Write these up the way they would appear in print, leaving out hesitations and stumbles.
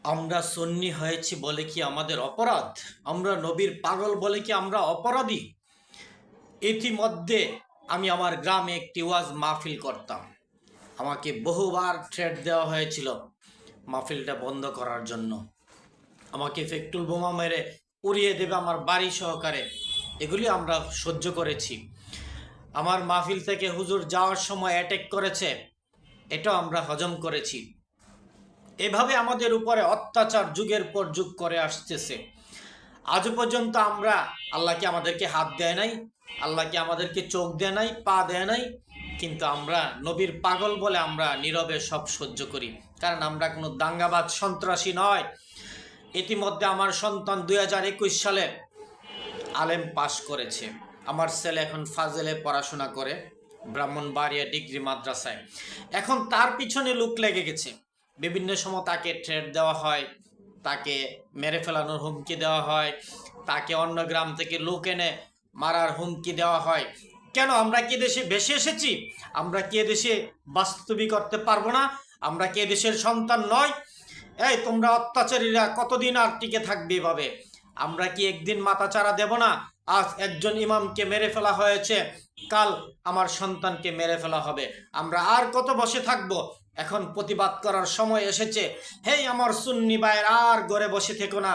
আমরা সুন্নি হয়েছি বলে কি আমাদের অপরাধ? আমরা নবীর পাগল বলে কি আমরা অপরাধী? ইতিমধ্যে আমি আমার গ্রামে একটি ওয়াজ মাহফিল করতাম। আমাকে বহুবার থ্রেট দেওয়া হয়েছিল মাহফিলটা বন্ধ করার জন্য। আমাকে পেট্রোল বোমা মেরে উড়িয়ে দেবে আমার বাড়ি সহকারে। এগুলি আমরা সহ্য করেছি। আমার মাহফিল থেকে হুজুর যাওয়ার সময় অ্যাটাক করেছে, এটাও আমরা হজম করেছি। এভাবে আমাদের উপরে অত্যাচার যুগের পর যুগ করে আসতেছে। আজও পর্যন্ত আমরা, আল্লাহ কি আমাদেরকে হাত দেয় নাই? আল্লাহ কি আমাদেরকে চোখ দেয় নাই, পা দেয় নাই? কিন্তু আমরা নবীর পাগল বলে আমরা নীরবে সব সহ্য করি, কারণ আমরা কোনো দাঙ্গাবাজ সন্ত্রাসী নয়। ইতিমধ্যে আমার সন্তান 2021 সালে আলেম পাশ করেছে। আমার ছেলে এখন ফাজেলে পড়াশোনা করে ব্রাহ্মণবাড়িয়া ডিগ্রি মাদ্রাসায়। এখন তার পিছনে লোক লেগে গেছে। বিভিন্ন সময় তাকে থ্রেট দেওয়া হয়, তাকে মেরে ফেলানোর হুমকি দেওয়া হয়, তাকে অন্য গ্রাম থেকে লোক এনে মারার হুমকি দেওয়া হয়। কেন? আমরা কি দেশে বেশি এসেছি? আমরা কি দেশে বাস্তবিক করতে পারবো না? আমরা কি দেশের সন্তান নয়? এই তোমরা অত্যাচারীরা কতদিন আর টিকে থাকবে এভাবে? আমরা কি একদিন মাথাচাড়া দেব না? আজ একজন ইমামকে মেরে ফেলা হয়েছে, কাল আমার সন্তানকে মেরে ফেলা হবে। আমরা আর কত বসে থাকবো? এখন প্রতিবাদ করার সময় এসেছে। হেই আমার সুন্নি ভাইয়ের, আর ঘরে বসে থেকো না,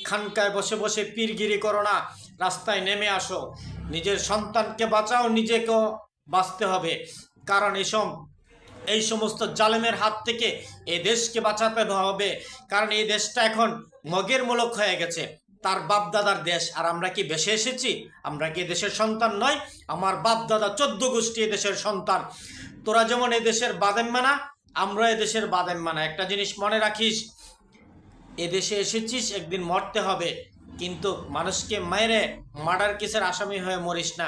খানকায় বসে বসে পীরগিরি করো না, রাস্তায় নেমে আসো। নিজের সন্তানকে বাঁচাও, নিজেকেও বাঁচতে হবে। কারণ এই সমস্ত জালেমের হাত থেকে এই দেশকে বাঁচাতে হবে। কারণ এই দেশটা এখন মগের মুলক হয়ে গেছে, তার বাপ দাদার দেশ। আর আমরা কি বেশি এসেছি? আমরা কি দেশের সন্তান নয়? আমার বাপ দাদা 14 গোষ্ঠী দেশের সন্তান। তোরা যেমন এই দেশের বাদেম্মানা, আমরা এ দেশের বাদেম্মানা। একটা জিনিস মনে রাখিস, এদেশে এসেছিস, একদিন মরতে হবে, কিন্তু মানুষকে মেরে মার্ডার কেসের আসামি হয়ে মরিস না।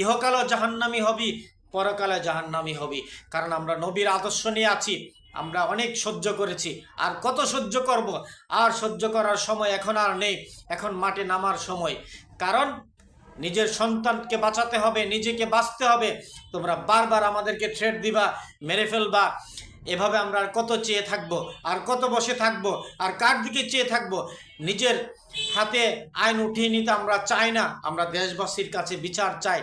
ইহকালও জাহান্নামী হবি, পরকালে জাহান্নামী হবি। কারণ আমরা নবীর আদর্শ নিয়ে আছি। আমরা অনেক সহ্য করেছি, আর কত সহ্য করব? আর সহ্য করার সময় এখন আর নেই। এখন মাঠে নামার সময়। কারণ নিজের সন্তানকে বাঁচাতে হবে, নিজেকে বাঁচতে হবে। তোমরা বারবার আমাদেরকে থ্রেট দিবা, মেরে ফেলবা। এভাবে আমরা আর কত চেয়ে থাকবো? আর কত বসে থাকবো? আর কার দিকে চেয়ে থাকবো? নিজের হাতে আইন উঠিয়ে নিতে আমরা চাই না। আমরা দেশবাসীর কাছে বিচার চাই।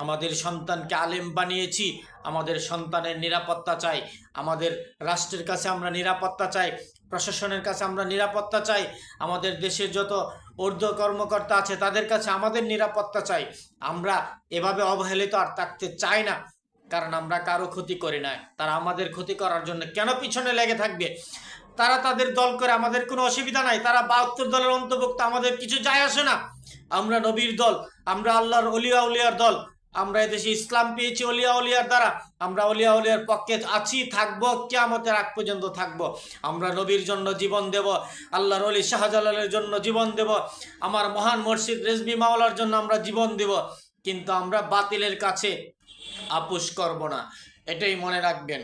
আমাদের সন্তানকে আলেম বানিয়েছি, আমাদের সন্তানের নিরাপত্তা চাই। আমাদের রাষ্ট্রের কাছে আমরা নিরাপত্তা চাই, প্রশাসনের কাছে আমরা নিরাপত্তা চাই। আমাদের দেশের যত ঊর্ধ্ব কর্মকর্তা আছে তাদের কাছে আমাদের নিরাপত্তা চাই। আমরা এভাবে অবহেলিত আর থাকতে চাই না। কারণ আমরা কারো ক্ষতি করি না, তারা আমাদের ক্ষতি করার জন্য কেন পিছনে লেগে থাকবে? তারা তাদের দল করে, আমাদের কোনো অসুবিধা নাই। তারা 72 দলের অন্তর্ভুক্ত, আমাদের কিছু যায় আসে না। আমরা নবীর দল, আমরা আল্লাহর অলিয়া উলিয়ার দল। আমরা এদেশে ইসলাম পেয়েছি অলিয়া উলিয়ার দ্বারা। আমরা অলিয়া উলিয়ার পক্ষে আছি, থাকবো, কিয়ামতের আগ পর্যন্ত থাকবো। আমরা নবীর জন্য জীবন দেব, আল্লাহর অলি শাহজালালের জন্য জীবন দেব, আমার মহান মুর্শিদ রেজবি মাওলার জন্য আমরা জীবন দেব। কিন্তু আমরা বাতিলের কাছে আপোষ করব না, এটাই মনে রাখবেন।